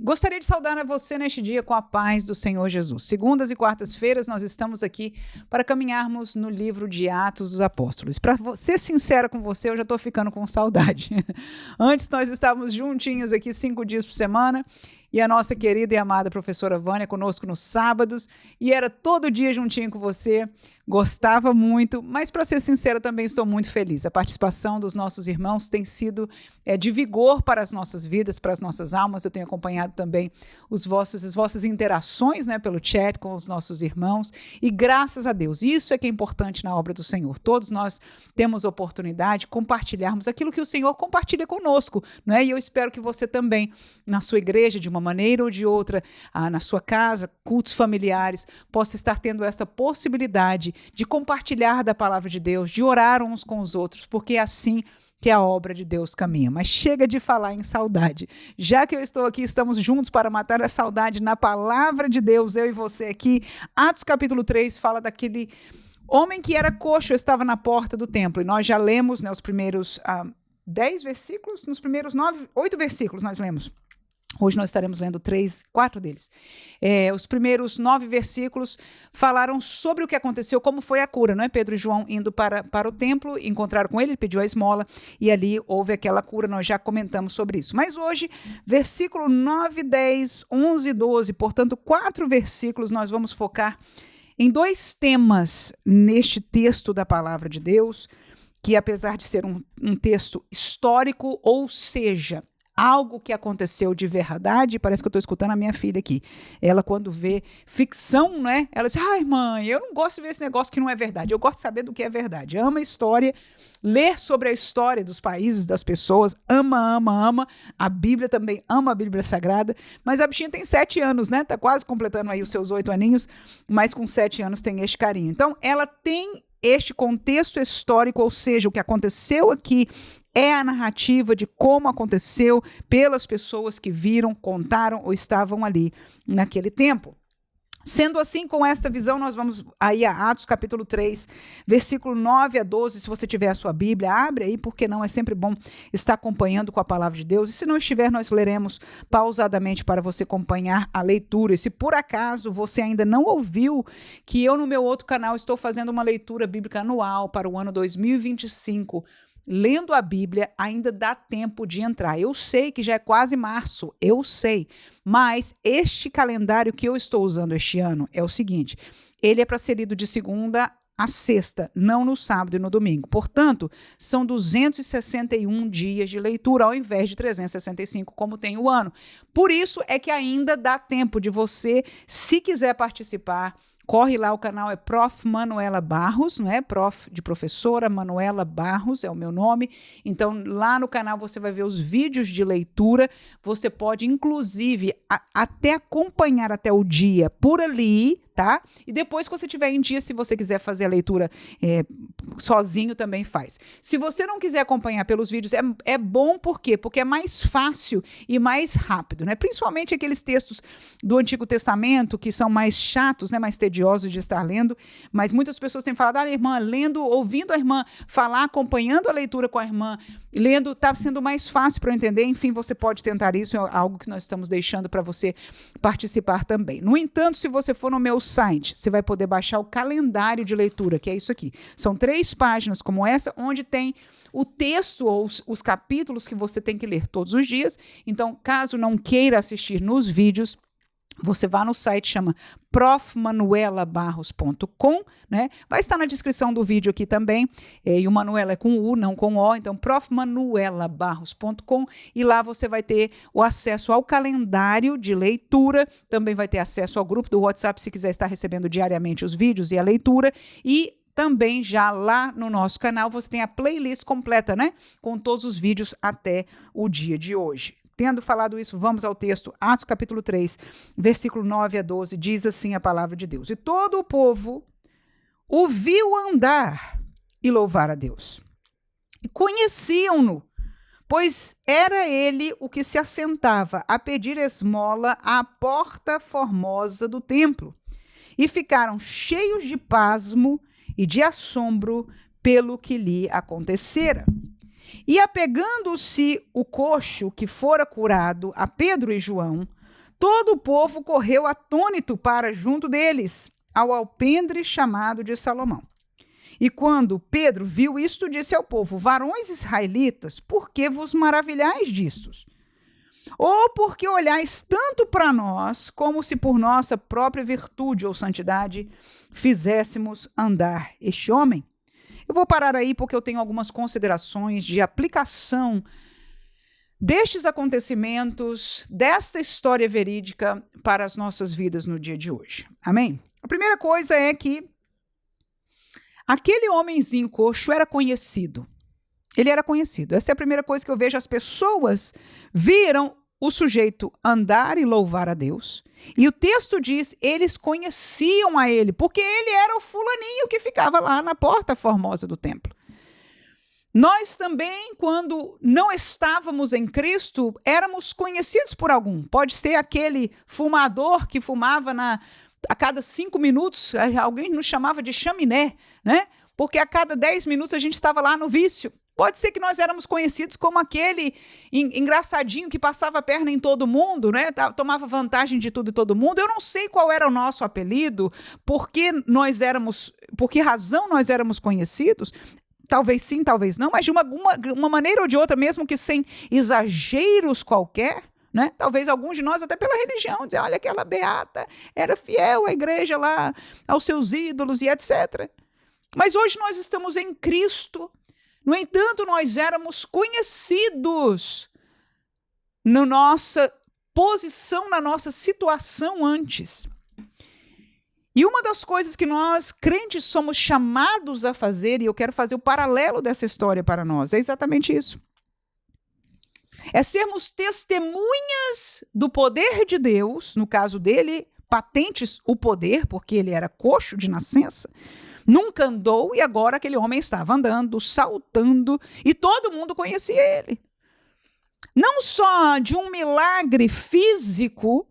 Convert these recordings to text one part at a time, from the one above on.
Gostaria de saudar a você neste dia com a paz do Senhor Jesus. Segundas e quartas-feiras nós estamos aqui para caminharmos no livro de Atos dos Apóstolos. Para ser sincera com você, eu já estou ficando com saudade. Antes nós estávamos juntinhos aqui 5 dias por semana e a nossa querida e amada professora Vânia conosco nos sábados e era todo dia juntinho com você. Gostava muito, mas para ser sincera também estou muito feliz. A participação dos nossos irmãos tem sido de vigor para as nossas vidas, para as nossas almas. Eu tenho acompanhado também as vossas interações, né, pelo chat com os nossos irmãos e graças a Deus, isso é que é importante na obra do Senhor. Todos nós temos oportunidade de compartilharmos aquilo que o Senhor compartilha conosco, não é? E eu espero que você também, na sua igreja, de uma maneira ou de outra, na sua casa, cultos familiares, possa estar tendo esta possibilidade de compartilhar da palavra de Deus, de orar uns com os outros, porque é assim que a obra de Deus caminha. Mas chega de falar em saudade. Já que eu estou aqui, estamos juntos para matar a saudade na palavra de Deus, eu e você aqui. Atos capítulo 3 fala daquele homem que era coxo, estava na porta do templo. E nós já lemos, né, os primeiros 10 versículos, nos primeiros 8 versículos nós lemos. Hoje nós estaremos lendo 4 deles. Os primeiros 9 versículos falaram sobre o que aconteceu, como foi a cura, não é? Pedro e João indo para o templo, encontraram com ele, ele pediu a esmola e ali houve aquela cura, nós já comentamos sobre isso. Mas hoje, versículo 9, 10, 11 e 12, portanto 4 versículos, nós vamos focar em 2 temas neste texto da palavra de Deus, que apesar de ser um texto histórico, ou seja, algo que aconteceu de verdade, parece que eu estou escutando a minha filha aqui. Ela, quando vê ficção, né? Ela diz, ai mãe, eu não gosto de ver esse negócio que não é verdade. Eu gosto de saber do que é verdade. Ama a história, ler sobre a história dos países, das pessoas, ama. A Bíblia também ama a Bíblia Sagrada, mas a bichinha tem 7 anos, né? Tá quase completando aí os seus 8 aninhos, mas com 7 anos tem este carinho. Então, ela tem este contexto histórico, ou seja, o que aconteceu aqui é a narrativa de como aconteceu pelas pessoas que viram, contaram ou estavam ali naquele tempo. Sendo assim, com esta visão, nós vamos aí a Atos capítulo 3, versículo 9 a 12, se você tiver a sua Bíblia, abre aí, porque não é sempre bom estar acompanhando com a palavra de Deus, e se não estiver, nós leremos pausadamente para você acompanhar a leitura, e se por acaso você ainda não ouviu que eu no meu outro canal estou fazendo uma leitura bíblica anual para o ano 2025, lendo a Bíblia, ainda dá tempo de entrar. Eu sei que já é quase março, eu sei, mas este calendário que eu estou usando este ano é o seguinte, ele é para ser lido de segunda a sexta, não no sábado e no domingo. Portanto, são 261 dias de leitura, ao invés de 365, como tem o ano. Por isso é que ainda dá tempo de você, se quiser participar, corre lá, o canal é Prof. Manuela Barros, não é? Prof. de professora, Manuela Barros é o meu nome. Então, lá no canal você vai ver os vídeos de leitura. Você pode, inclusive, até acompanhar até o dia por ali, tá? E depois que você tiver em dia, se você quiser fazer a leitura sozinho, também faz. Se você não quiser acompanhar pelos vídeos, é bom por quê? Porque é mais fácil e mais rápido, né? Principalmente aqueles textos do Antigo Testamento que são mais chatos, né? Mais tediosos de estar lendo, mas muitas pessoas têm falado, irmã, lendo, ouvindo a irmã falar, acompanhando a leitura com a irmã, lendo, está sendo mais fácil para eu entender. Enfim, você pode tentar isso, é algo que nós estamos deixando para você participar também. No entanto, se você for no meu site, você vai poder baixar o calendário de leitura, que é isso aqui. São 3 páginas como essa, onde tem o texto ou os capítulos que você tem que ler todos os dias. Então, caso não queira assistir nos vídeos, você vai no site, chama profmanuelabarros.com, né? Vai estar na descrição do vídeo aqui também, e o Manuela é com U, não com O, então profmanuelabarros.com, e lá você vai ter o acesso ao calendário de leitura, também vai ter acesso ao grupo do WhatsApp, se quiser estar recebendo diariamente os vídeos e a leitura, e também já lá no nosso canal você tem a playlist completa, né? Com todos os vídeos até o dia de hoje. Tendo falado isso, vamos ao texto, Atos capítulo 3, versículo 9 a 12, diz assim a palavra de Deus. E todo o povo o viu andar e louvar a Deus. E conheciam-no, pois era ele o que se assentava a pedir esmola à porta formosa do templo. E ficaram cheios de pasmo e de assombro pelo que lhe acontecera. E apegando-se o coxo que fora curado a Pedro e João, todo o povo correu atônito para junto deles, ao alpendre chamado de Salomão. E quando Pedro viu isto, disse ao povo: varões israelitas, por que vos maravilhais disso? Ou porque olhais tanto para nós, como se por nossa própria virtude ou santidade fizéssemos andar este homem? Eu vou parar aí porque eu tenho algumas considerações de aplicação destes acontecimentos, desta história verídica para as nossas vidas no dia de hoje. Amém? A primeira coisa é que aquele homenzinho coxo era conhecido. Ele era conhecido. Essa é a primeira coisa que eu vejo. As pessoas viram o sujeito andar e louvar a Deus. E o texto diz, eles conheciam a ele, porque ele era o fulaninho que ficava lá na porta formosa do templo. Nós também, quando não estávamos em Cristo, éramos conhecidos por algum. Pode ser aquele fumador que fumava a cada 5 minutos, alguém nos chamava de chaminé, né? Porque a cada 10 minutos a gente estava lá no vício. Pode ser que nós éramos conhecidos como aquele engraçadinho que passava a perna em todo mundo, né? Tomava vantagem de tudo e todo mundo. Eu não sei qual era o nosso apelido, por que razão nós éramos conhecidos. Talvez sim, talvez não, mas de uma maneira ou de outra, mesmo que sem exageros qualquer, né? Talvez alguns de nós, até pela religião, dizer, olha, aquela beata era fiel à igreja lá, aos seus ídolos e etc. Mas hoje nós estamos em Cristo. No entanto, nós éramos conhecidos na nossa posição, na nossa situação antes. E uma das coisas que nós, crentes, somos chamados a fazer, e eu quero fazer o paralelo dessa história para nós, é exatamente isso. É sermos testemunhas do poder de Deus, no caso dele, patentes o poder, porque ele era coxo de nascença, nunca andou e agora aquele homem estava andando, saltando e todo mundo conhecia ele. Não só de um milagre físico,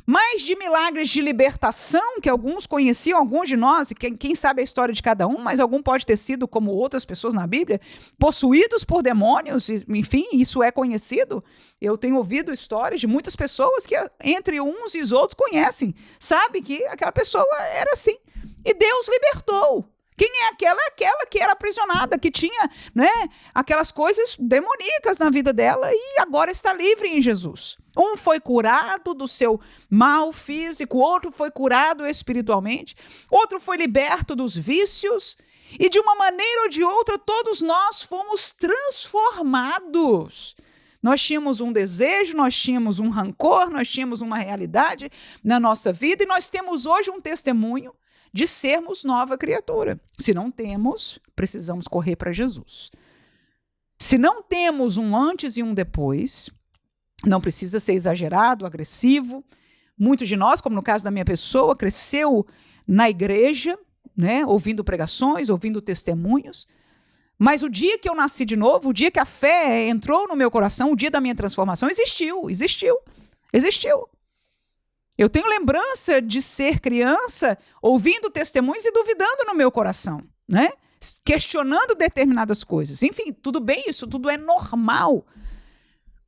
mas de milagres de libertação que alguns conheciam, alguns de nós, e quem sabe a história de cada um, mas algum pode ter sido, como outras pessoas na Bíblia, possuídos por demônios, enfim, isso é conhecido. Eu tenho ouvido histórias de muitas pessoas que entre uns e os outros conhecem, sabe que aquela pessoa era assim. E Deus libertou. Quem é aquela? Aquela que era aprisionada, que tinha, né, aquelas coisas demoníacas na vida dela e agora está livre em Jesus. Um foi curado do seu mal físico, outro foi curado espiritualmente, outro foi liberto dos vícios e de uma maneira ou de outra todos nós fomos transformados. Nós tínhamos um desejo, nós tínhamos um rancor, nós tínhamos uma realidade na nossa vida e nós temos hoje um testemunho de sermos nova criatura. Se não temos, precisamos correr para Jesus. Se não temos um antes e um depois, não precisa ser exagerado, agressivo. Muitos de nós, como no caso da minha pessoa, cresceu na igreja, né, ouvindo pregações, ouvindo testemunhos. Mas o dia que eu nasci de novo, o dia que a fé entrou no meu coração, o dia da minha transformação, existiu. Eu tenho lembrança de ser criança, ouvindo testemunhos e duvidando no meu coração, né? Questionando determinadas coisas. Enfim, tudo bem, isso tudo é normal.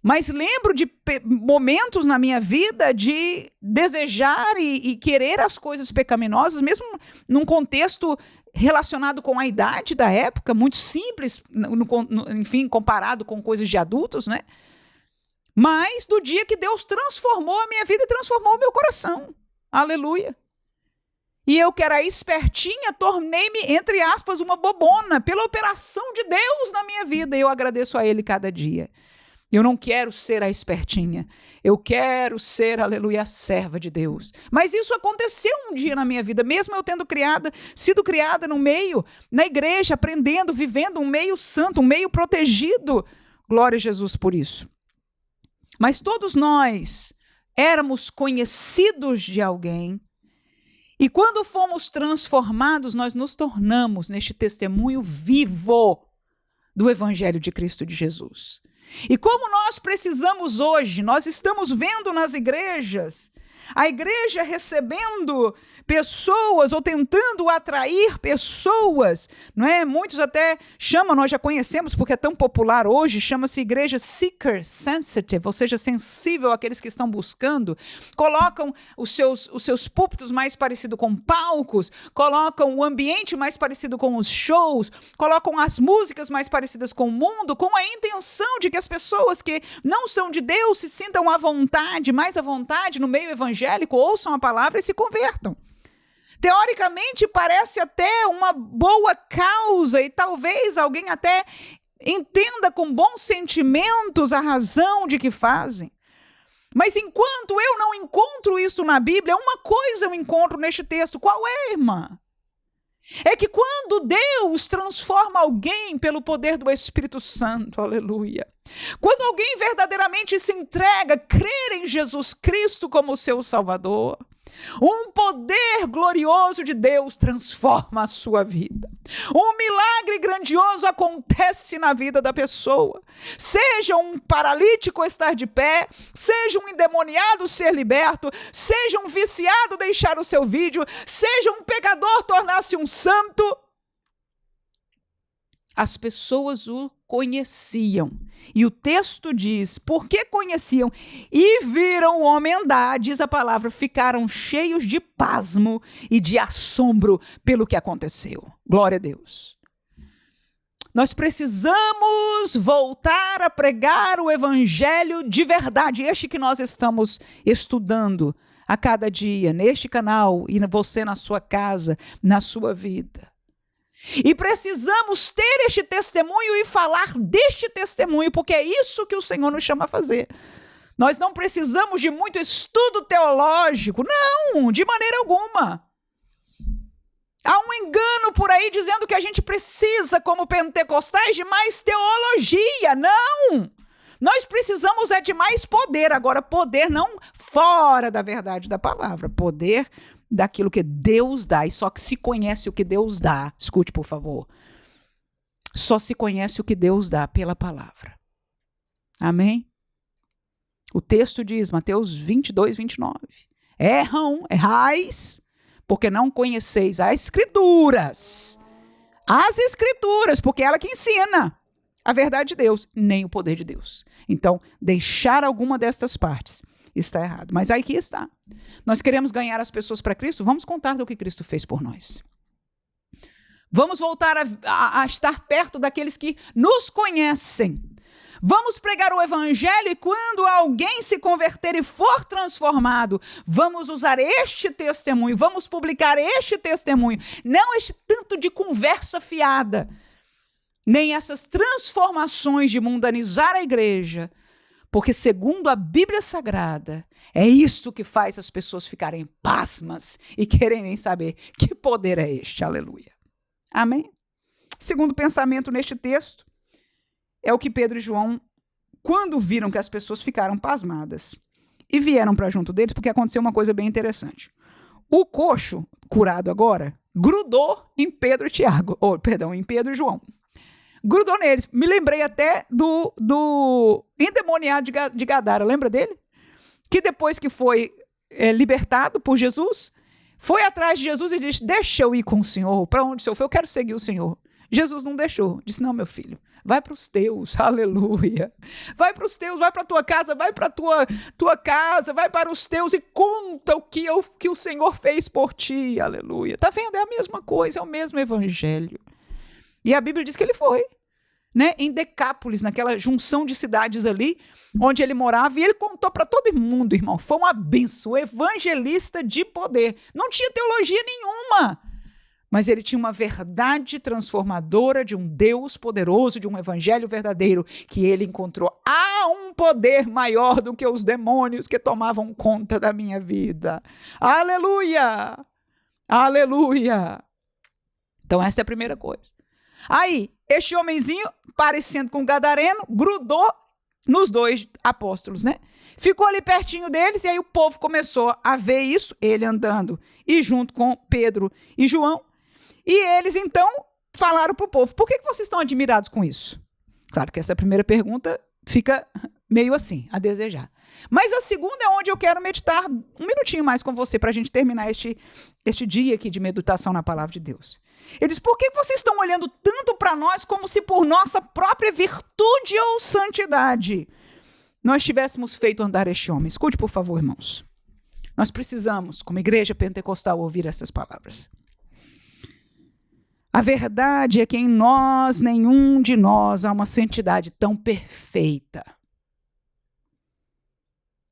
Mas lembro de momentos na minha vida de desejar e querer as coisas pecaminosas, mesmo num contexto relacionado com a idade da época, muito simples, enfim, comparado com coisas de adultos, né? Mas do dia que Deus transformou a minha vida e transformou o meu coração. Aleluia. E eu que era espertinha, tornei-me, entre aspas, uma bobona pela operação de Deus na minha vida. E eu agradeço a Ele cada dia. Eu não quero ser a espertinha. Eu quero ser, aleluia, a serva de Deus. Mas isso aconteceu um dia na minha vida, mesmo eu tendo sido criada no meio, na igreja, aprendendo, vivendo um meio santo, um meio protegido. Glória a Jesus por isso. Mas todos nós éramos conhecidos de alguém e quando fomos transformados, nós nos tornamos neste testemunho vivo do Evangelho de Cristo de Jesus. E como nós precisamos hoje, nós estamos vendo nas igrejas A igreja recebendo pessoas ou tentando atrair pessoas, não é? Muitos até chamam, nós já conhecemos porque é tão popular hoje, chama-se igreja seeker sensitive, ou seja, sensível àqueles que estão buscando. Colocam os seus púlpitos mais parecidos com palcos, colocam o ambiente mais parecido com os shows, colocam as músicas mais parecidas com o mundo, com a intenção de que as pessoas que não são de Deus se sintam à vontade, mais à vontade no meio evangélico, ouçam a palavra e se convertam. Teoricamente, parece até uma boa causa e talvez alguém até entenda com bons sentimentos a razão de que fazem. Mas enquanto eu não encontro isso na Bíblia, uma coisa eu encontro neste texto. Qual é, irmã? É que quando Deus transforma alguém pelo poder do Espírito Santo, aleluia, quando alguém verdadeiramente se entrega, crer em Jesus Cristo como seu Salvador, um poder glorioso de Deus transforma a sua vida. Um milagre grandioso acontece na vida da pessoa. Seja um paralítico estar de pé, seja um endemoniado ser liberto, seja um viciado deixar o seu vídeo, seja um pecador tornar-se um santo. As pessoas o conheciam. E o texto diz, porque conheciam e viram o homem andar, diz a palavra, ficaram cheios de pasmo e de assombro pelo que aconteceu. Glória a Deus. Nós precisamos voltar a pregar o evangelho de verdade, este que nós estamos estudando a cada dia, neste canal, e você na sua casa, na sua vida. E precisamos ter este testemunho e falar deste testemunho, porque é isso que o Senhor nos chama a fazer. Nós não precisamos de muito estudo teológico, não, de maneira alguma. Há um engano por aí dizendo que a gente precisa, como pentecostais, de mais teologia. Não! Nós precisamos de mais poder. Agora, poder não fora da verdade da palavra, poder daquilo que Deus dá, e só que se conhece o que Deus dá, escute por favor, só se conhece o que Deus dá pela palavra, amém? O texto diz, Mateus 22, 29, errais, porque não conheceis as escrituras, porque é ela que ensina a verdade de Deus, nem o poder de Deus. Então, deixar alguma destas partes está errado. Mas aqui está. Nós queremos ganhar as pessoas para Cristo, vamos contar do que Cristo fez por nós. Vamos voltar a estar perto daqueles que nos conhecem. Vamos pregar o evangelho e quando alguém se converter e for transformado, vamos usar este testemunho, vamos publicar este testemunho. Não este tanto de conversa fiada, nem essas transformações de mundanizar a igreja, porque segundo a Bíblia Sagrada, é isso que faz as pessoas ficarem pasmas e quererem saber que poder é este, aleluia. Amém? Segundo pensamento neste texto, é o que Pedro e João, quando viram que as pessoas ficaram pasmadas e vieram para junto deles, porque aconteceu uma coisa bem interessante. O coxo, curado agora, grudou em Pedro e João. Grudou neles. Me lembrei até do endemoniado de Gadara, lembra dele? Que depois que foi libertado por Jesus, foi atrás de Jesus e disse, deixa eu ir com o Senhor. Para onde o Senhor foi? Eu quero seguir o Senhor. Jesus não deixou. Disse, não, meu filho, vai para os teus, aleluia. Vai para os teus, vai para a tua casa, vai para a tua casa, vai para os teus e conta o que o Senhor fez por ti, aleluia. Está vendo? É a mesma coisa, é o mesmo evangelho. E a Bíblia diz que ele foi, né, em Decápolis, naquela junção de cidades ali, onde ele morava, e ele contou para todo mundo, irmão. Foi uma benção, evangelista de poder. Não tinha teologia nenhuma, mas ele tinha uma verdade transformadora de um Deus poderoso, de um evangelho verdadeiro, que ele encontrou. Há um poder maior do que os demônios que tomavam conta da minha vida. Aleluia! Aleluia! Então essa é a primeira coisa. Aí, este homenzinho, parecendo com um gadareno, grudou nos dois apóstolos, né? Ficou ali pertinho deles, e aí o povo começou a ver isso, ele andando, e junto com Pedro e João, e eles, então, falaram para o povo, por que vocês estão admirados com isso? Claro que essa primeira pergunta fica meio assim, a desejar. Mas a segunda é onde eu quero meditar um minutinho mais com você, para a gente terminar este dia aqui de meditação na palavra de Deus. Ele diz, por que vocês estão olhando tanto para nós como se por nossa própria virtude ou santidade nós tivéssemos feito andar este homem? Escute, por favor, irmãos. Nós precisamos, como igreja pentecostal, ouvir essas palavras. A verdade é que em nós, nenhum de nós, há uma santidade tão perfeita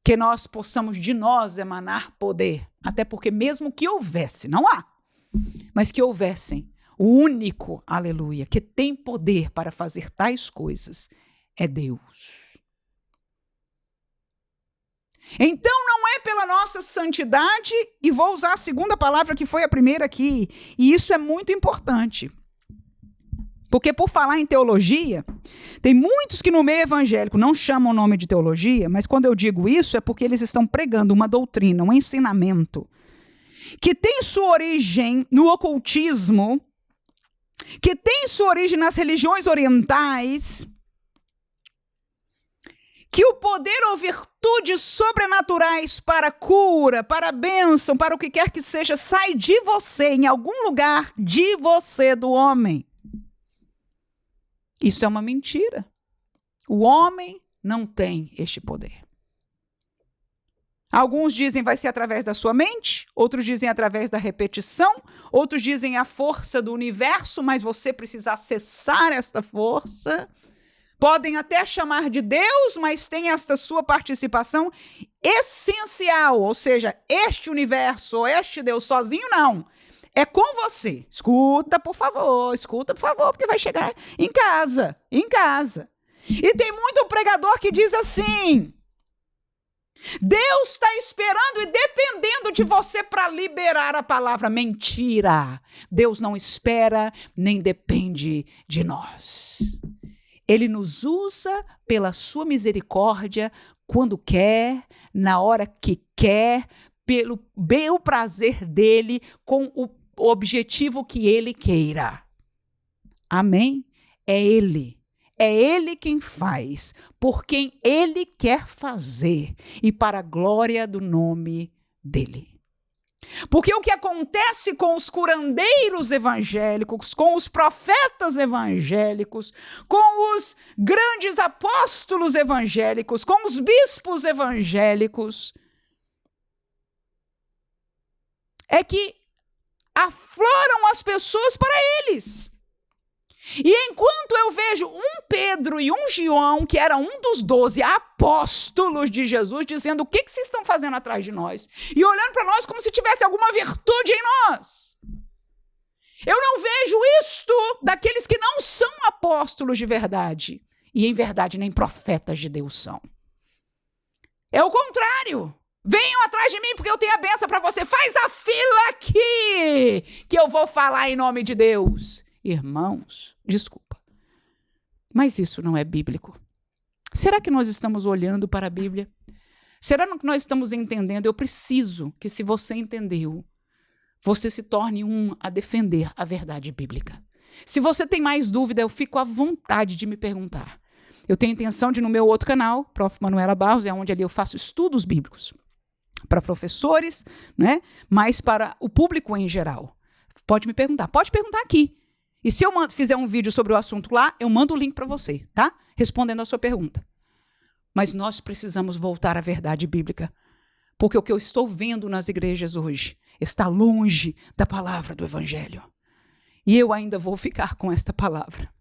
que nós possamos de nós emanar poder. Até porque mesmo que houvesse, não há, mas que houvessem, o único, aleluia, que tem poder para fazer tais coisas é Deus. Então não é pela nossa santidade, e vou usar a segunda palavra que foi a primeira aqui, e isso é muito importante. Porque por falar em teologia, tem muitos que no meio evangélico não chamam o nome de teologia, mas quando eu digo isso é porque eles estão pregando uma doutrina, um ensinamento, que tem sua origem no ocultismo, que tem sua origem nas religiões orientais, que o poder ou virtudes sobrenaturais para cura, para bênção, para o que quer que seja, sai de você, em algum lugar de você, do homem. Isso é uma mentira. O homem não tem este poder. Alguns dizem vai ser através da sua mente, outros dizem através da repetição, outros dizem a força do universo, mas você precisa acessar esta força. Podem até chamar de Deus, mas tem esta sua participação essencial, ou seja, este universo ou este Deus sozinho, não. É com você. Escuta, por favor, porque vai chegar em casa. E tem muito pregador que diz assim, Deus está esperando e dependendo de você para liberar a palavra. Mentira. Deus não espera nem depende de nós. Ele nos usa pela sua misericórdia quando quer, na hora que quer, pelo bel prazer dele, com o objetivo que ele queira. Amém? É ele quem faz, por quem ele quer fazer e para a glória do nome dele. Porque o que acontece com os curandeiros evangélicos, com os profetas evangélicos, com os grandes apóstolos evangélicos, com os bispos evangélicos, é que afloram as pessoas para eles. E enquanto eu vejo um Pedro e um João, que era um dos 12 apóstolos de Jesus, dizendo o que vocês estão fazendo atrás de nós? E olhando para nós como se tivesse alguma virtude em nós. Eu não vejo isto daqueles que não são apóstolos de verdade. E em verdade nem profetas de Deus são. É o contrário. Venham atrás de mim porque eu tenho a benção para você. Faz a fila aqui que eu vou falar em nome de Deus. Irmãos, desculpa, mas isso não é bíblico. Será que nós estamos olhando para a Bíblia? Será que nós estamos entendendo? Eu preciso que, se você entendeu, você se torne um a defender a verdade bíblica. Se você tem mais dúvida, eu fico à vontade de me perguntar. Eu tenho intenção de, no meu outro canal, Prof. Manuela Barros, é onde ali eu faço estudos bíblicos para professores, né? Mas para o público em geral. Pode me perguntar, pode perguntar aqui. E se eu fizer um vídeo sobre o assunto lá, eu mando o link para você, tá? Respondendo a sua pergunta. Mas nós precisamos voltar à verdade bíblica. Porque o que eu estou vendo nas igrejas hoje está longe da palavra do Evangelho. E eu ainda vou ficar com esta palavra.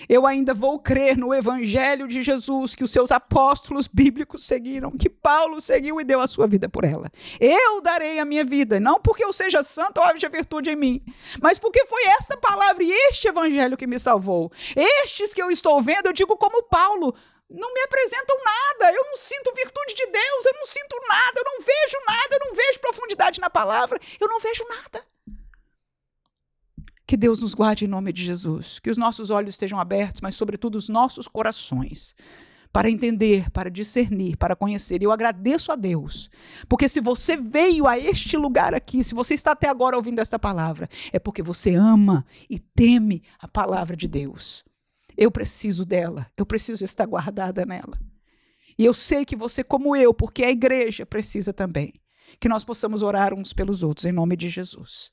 Eu ainda vou crer no Evangelho de Jesus, que os seus apóstolos bíblicos seguiram, que Paulo seguiu e deu a sua vida por ela. Eu darei a minha vida, não porque eu seja santo ou haja virtude em mim, mas porque foi esta palavra e este Evangelho que me salvou. Estes que eu estou vendo, eu digo como Paulo, não me apresentam nada, eu não sinto virtude de Deus, eu não sinto nada, eu não vejo nada, eu não vejo profundidade na palavra, eu não vejo nada. Que Deus nos guarde em nome de Jesus, que os nossos olhos estejam abertos, mas sobretudo os nossos corações, para entender, para discernir, para conhecer. E eu agradeço a Deus, porque se você veio a este lugar aqui, se você está até agora ouvindo esta palavra, é porque você ama e teme a palavra de Deus. Eu preciso dela, eu preciso estar guardada nela. E eu sei que você, como eu, porque a igreja precisa também, que nós possamos orar uns pelos outros, em nome de Jesus.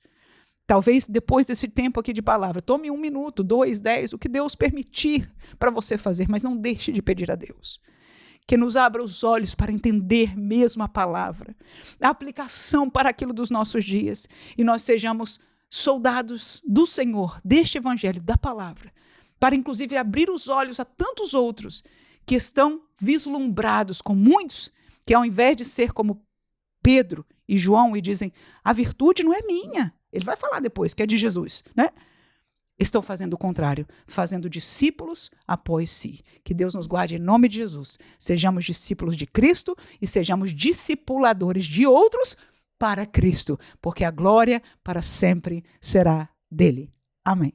Talvez depois desse tempo aqui de palavra, tome 1 minuto, 2, 10, o que Deus permitir para você fazer, mas não deixe de pedir a Deus. Que nos abra os olhos para entender mesmo a palavra, a aplicação para aquilo dos nossos dias, e nós sejamos soldados do Senhor, deste evangelho, da palavra, para inclusive abrir os olhos a tantos outros que estão vislumbrados com muitos, que ao invés de ser como Pedro e João e dizem, a virtude não é minha, ele vai falar depois que é de Jesus, né? Estão fazendo o contrário, fazendo discípulos após si. Que Deus nos guarde em nome de Jesus. Sejamos discípulos de Cristo e sejamos discipuladores de outros para Cristo, porque a glória para sempre será dele. Amém.